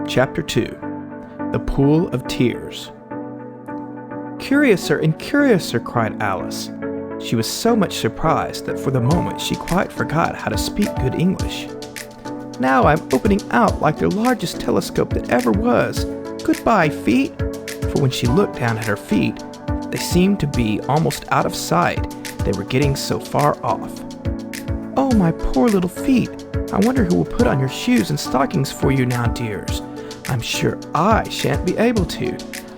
Chapter 2. The Pool of Tears. "Curiouser and curiouser," cried Alice. She was so much surprised that for the moment she quite forgot how to speak good English. "Now I'm opening out like the largest telescope that ever was. Goodbye, feet." For when she looked down at her feet, they seemed to be almost out of sight. They were getting so far off. "Oh, my poor little feet. I wonder who will put on your shoes and stockings for you now, dears. I'm sure I shan't be able to.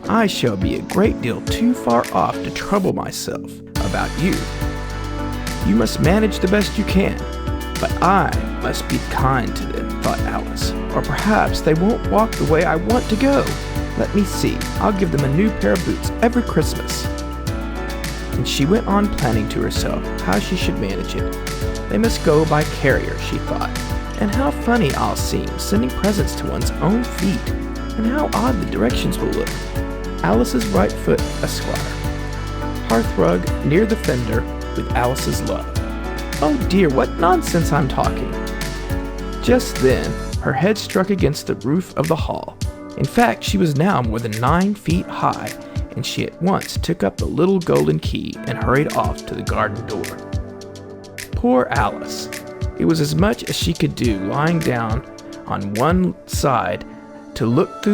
I shall be a great deal too far off to trouble myself about you. You must manage the best you can, but I must be kind to them," thought Alice, "or perhaps they won't walk the way I want to go. Let me see, I'll give them a new pair of boots every Christmas." And she went on planning to herself how she should manage it. They must go by carrier, she thought, and how funny I'll seem sending presents to one's own feet, and how odd the directions will look. Alice's right foot, Esquire. Hearthrug near the fender with Alice's love. Oh dear, what nonsense I'm talking. Just then, her head struck against the roof of the hall. In fact, she was now more than 9 feet high, and she at once took up the little golden key and hurried off to the garden door. Poor Alice! It was as much as she could do lying down on one side to look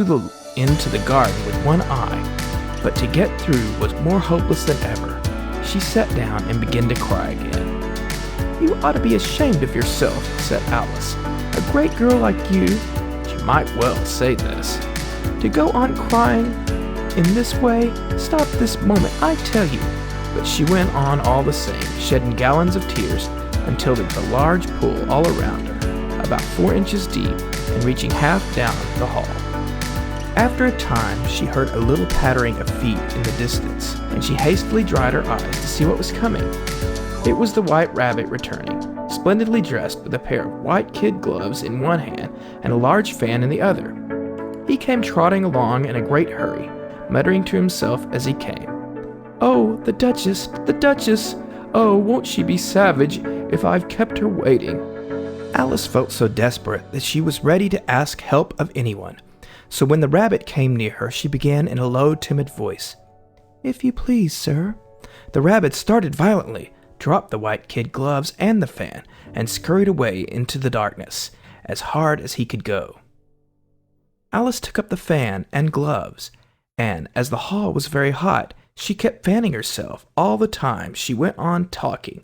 into the garden with one eye, but to get through was more hopeless than ever. She sat down and began to cry again. "You ought to be ashamed of yourself," said Alice. "A great girl like you," she might well say this, "to go on crying in this way. Stop this moment, I tell you." But she went on all the same, shedding gallons of tears until there was a large pool all around her, about 4 inches deep and reaching half down the hall. After a time, she heard a little pattering of feet in the distance, and she hastily dried her eyes to see what was coming. It was the White Rabbit returning, splendidly dressed with a pair of white kid gloves in one hand and a large fan in the other. He came trotting along in a great hurry, muttering to himself as he came, "Oh, the Duchess, the Duchess! Oh, won't she be savage if I've kept her waiting?" Alice felt so desperate that she was ready to ask help of anyone. So when the rabbit came near her, she began in a low, timid voice, "If you please, sir." The rabbit started violently, dropped the white kid gloves and the fan, and scurried away into the darkness, as hard as he could go. Alice took up the fan and gloves, and as the hall was very hot, she kept fanning herself all the time she went on talking.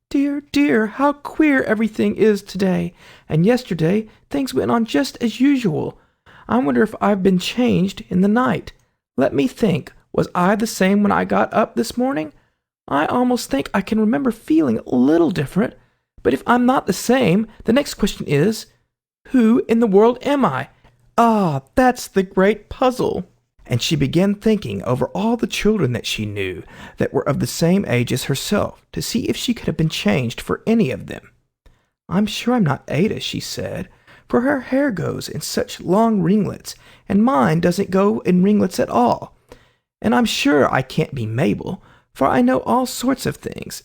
"Dear, dear, how queer everything is today, and yesterday things went on just as usual. I wonder if I've been changed in the night. Let me think, was I the same when I got up this morning? I almost think I can remember feeling a little different, but if I'm not the same, the next question is, who in the world am I? Ah, that's the great puzzle." And she began thinking over all the children that she knew that were of the same age as herself, to see if she could have been changed for any of them. "I'm sure I'm not Ada," she said, "for her hair goes in such long ringlets, and mine doesn't go in ringlets at all. And I'm sure I can't be Mabel, for I know all sorts of things.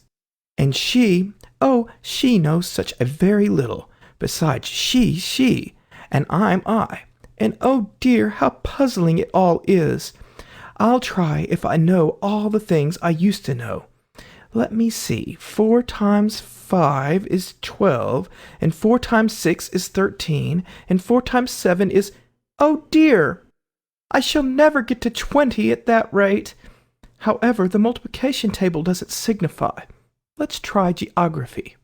And she knows such a very little. Besides, she, and I'm I. And oh dear, how puzzling it all is. I'll try if I know all the things I used to know. Let me see, 4 times 5 is 12, and 4 times 6 is 13, and 4 times 7 is... Oh dear! I shall never get to 20 at that rate. However, the multiplication table doesn't signify. Let's try geography.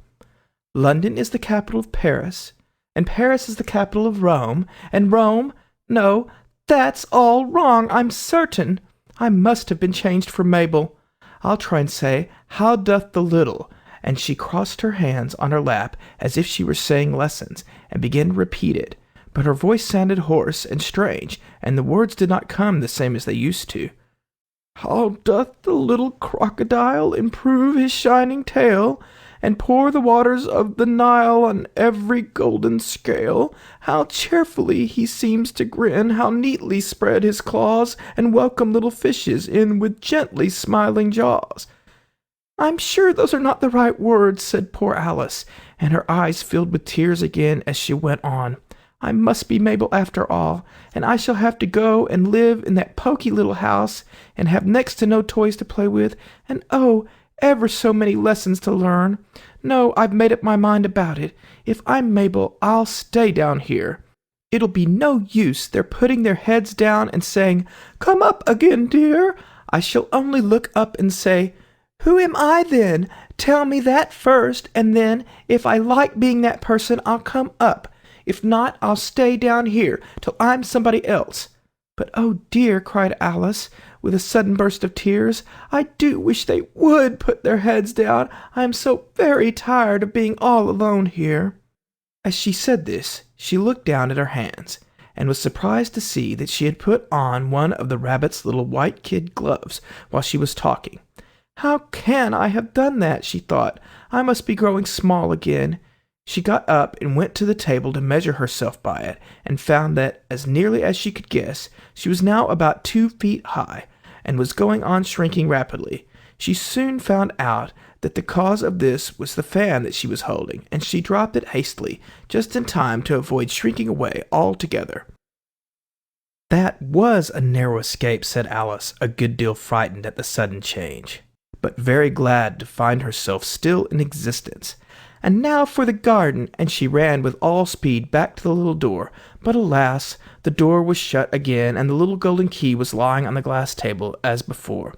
London is the capital of Paris, and Paris is the capital of Rome, and Rome... No, that's all wrong, I'm certain. I must have been changed for Mabel. I'll try and say, how doth the little... And she crossed her hands on her lap as if she were saying lessons, and began to repeat it. But her voice sounded hoarse and strange, and the words did not come the same as they used to. How doth the little crocodile improve his shining tail, and pour the waters of the Nile on every golden scale? How cheerfully he seems to grin, how neatly spread his claws, and welcome little fishes in with gently smiling jaws. I'm sure those are not the right words, said poor Alice, and her eyes filled with tears again as she went on. I must be Mabel after all, and I shall have to go and live in that poky little house, and have next to no toys to play with, and oh, ever so many lessons to learn. No, I've made up my mind about it. If I'm Mabel, I'll stay down here. It'll be no use their putting their heads down and saying, 'Come up again, dear.' I shall only look up and say, 'Who am I then? Tell me that first, and then, if I like being that person, I'll come up. If not, I'll stay down here till I'm somebody else.' But oh dear," cried Alice, with a sudden burst of tears, "I do wish they would put their heads down. I am so very tired of being all alone here." As she said this, she looked down at her hands, and was surprised to see that she had put on one of the rabbit's little white kid gloves while she was talking. "How can I have done that?" she thought. "I must be growing small again." She got up and went to the table to measure herself by it, and found that, as nearly as she could guess, she was now about 2 feet high, and was going on shrinking rapidly. She soon found out that the cause of this was the fan that she was holding, and she dropped it hastily, just in time to avoid shrinking away altogether. "That was a narrow escape," said Alice, a good deal frightened at the sudden change, but very glad to find herself still in existence. "And now for the garden," and she ran with all speed back to the little door. But alas, the door was shut again, and the little golden key was lying on the glass table as before.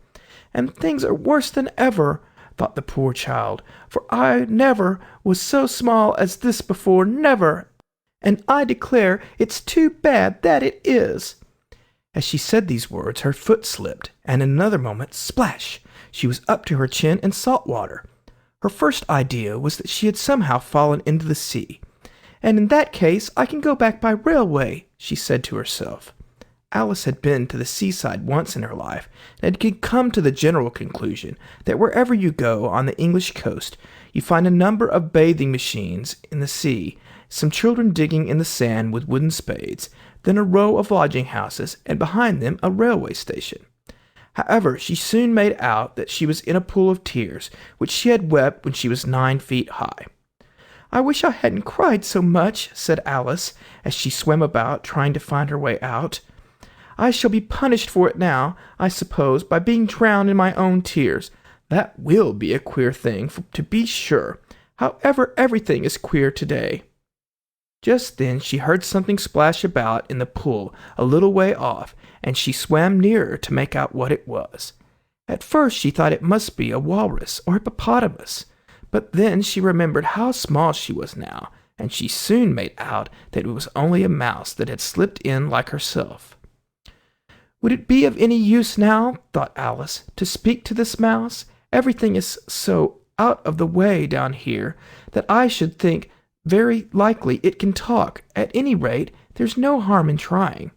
"And things are worse than ever," thought the poor child, "for I never was so small as this before, never, and I declare it's too bad that it is." As she said these words, her foot slipped, and in another moment, splash, she was up to her chin in salt water. Her first idea was that she had somehow fallen into the sea. "And in that case I can go back by railway," she said to herself. Alice had been to the seaside once in her life, and had come to the general conclusion that wherever you go on the English coast, you find a number of bathing machines in the sea, some children digging in the sand with wooden spades, then a row of lodging houses, and behind them a railway station. However, she soon made out that she was in a pool of tears, which she had wept when she was 9 feet high. "I wish I hadn't cried so much," said Alice, as she swam about, trying to find her way out. "I shall be punished for it now, I suppose, by being drowned in my own tears. That will be a queer thing, to be sure. However, everything is queer today." Just then she heard something splash about in the pool a little way off, and she swam nearer to make out what it was. At first she thought it must be a walrus or hippopotamus, but then she remembered how small she was now, and she soon made out that it was only a mouse that had slipped in like herself. "Would it be of any use now," thought Alice, "to speak to this mouse? Everything is so out of the way down here that I should think very likely it can talk. At any rate, there's no harm in trying."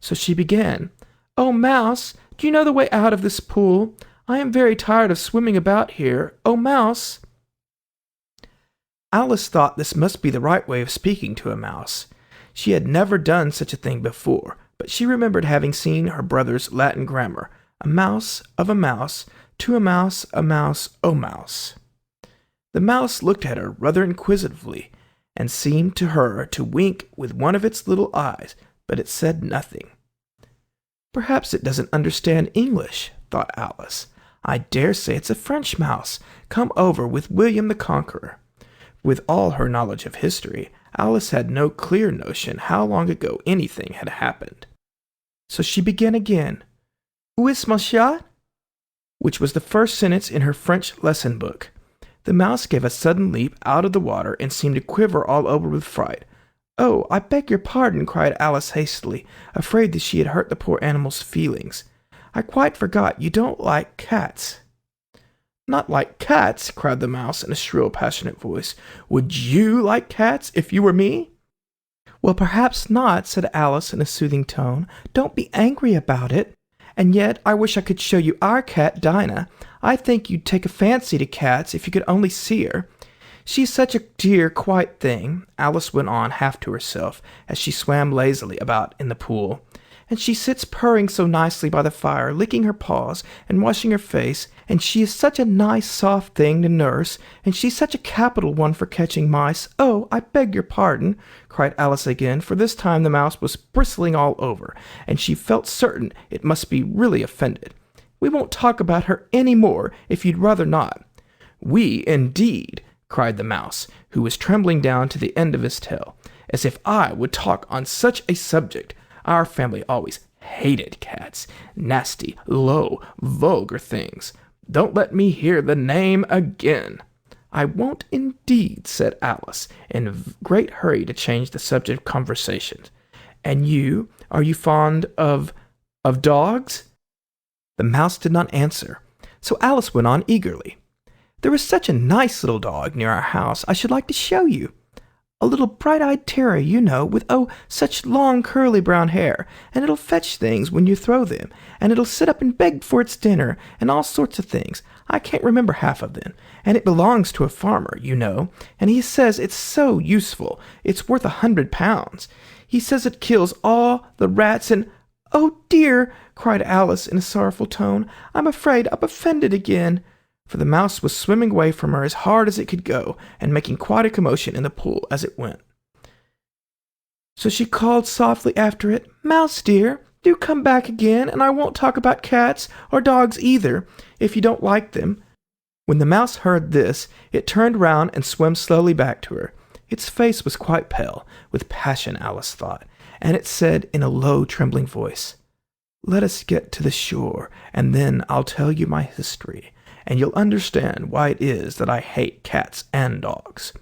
So she began, "Oh, Mouse, do you know the way out of this pool? I am very tired of swimming about here. Oh, Mouse." Alice thought this must be the right way of speaking to a mouse. She had never done such a thing before, but she remembered having seen her brother's Latin grammar, a mouse of a mouse, to a mouse, oh mouse. The mouse looked at her rather inquisitively, and seemed to her to wink with one of its little eyes, but it said nothing. "Perhaps it doesn't understand English," thought Alice. "I dare say it's a French mouse, come over with William the Conqueror." With all her knowledge of history, Alice had no clear notion how long ago anything had happened. So she began again, "Où est mon chat?" which was the first sentence in her French lesson book. The mouse gave a sudden leap out of the water, and seemed to quiver all over with fright. "Oh, I beg your pardon," cried Alice hastily, afraid that she had hurt the poor animal's feelings. "I quite forgot you don't like cats." "Not like cats?" cried the mouse in a shrill, passionate voice. "Would you like cats if you were me?" "Well, perhaps not," said Alice in a soothing tone. "Don't be angry about it. And yet I wish I could show you our cat, Dinah. I think you'd take a fancy to cats if you could only see her. She's such a dear, quiet thing," Alice went on half to herself, as she swam lazily about in the pool. and she sits purring so nicely by the fire, licking her paws and washing her face, and she is such a nice soft thing to nurse, and she's such a capital one for catching mice. Oh, I beg your pardon, cried Alice again, for this time the mouse was bristling all over, and she felt certain it must be really offended. We won't talk about her any more, if you'd rather not. We, indeed, cried the mouse, who was trembling down to the end of his tail. As if I would talk on such a subject. Our family always hated cats. Nasty, low, vulgar things. Don't let me hear the name again. I won't indeed, said Alice, in a great hurry to change the subject of conversation. And you, are you fond of dogs? The mouse did not answer, so Alice went on eagerly. There is such a nice little dog near our house I should like to show you. A little bright-eyed terrier, you know, with, such long curly brown hair, and it'll fetch things when you throw them, and it'll sit up and beg for its dinner, and all sorts of things. I can't remember half of them, and it belongs to a farmer, you know, and he says it's so useful, it's worth £100. He says it kills all the rats and— "Oh, dear!" cried Alice in a sorrowful tone. "I'm afraid I've offended again." For the mouse was swimming away from her as hard as it could go, and making quite a commotion in the pool as it went. So she called softly after it, "Mouse dear, do come back again, and I won't talk about cats, or dogs either, if you don't like them." When the mouse heard this, it turned round and swam slowly back to her. Its face was quite pale, with passion, Alice thought, and it said in a low, trembling voice, "Let us get to the shore, and then I'll tell you my history, and you'll understand why it is that I hate cats and dogs."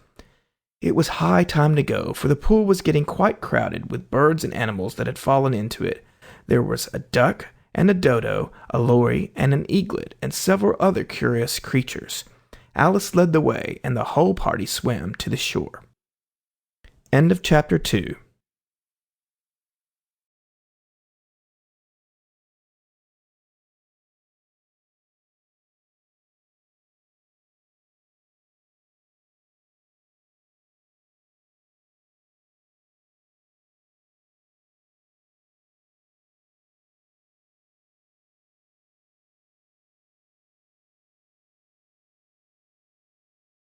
It was high time to go, for the pool was getting quite crowded with birds and animals that had fallen into it. There was a duck and a dodo, a lory and an eaglet, and several other curious creatures. Alice led the way, and the whole party swam to the shore. End of chapter 2.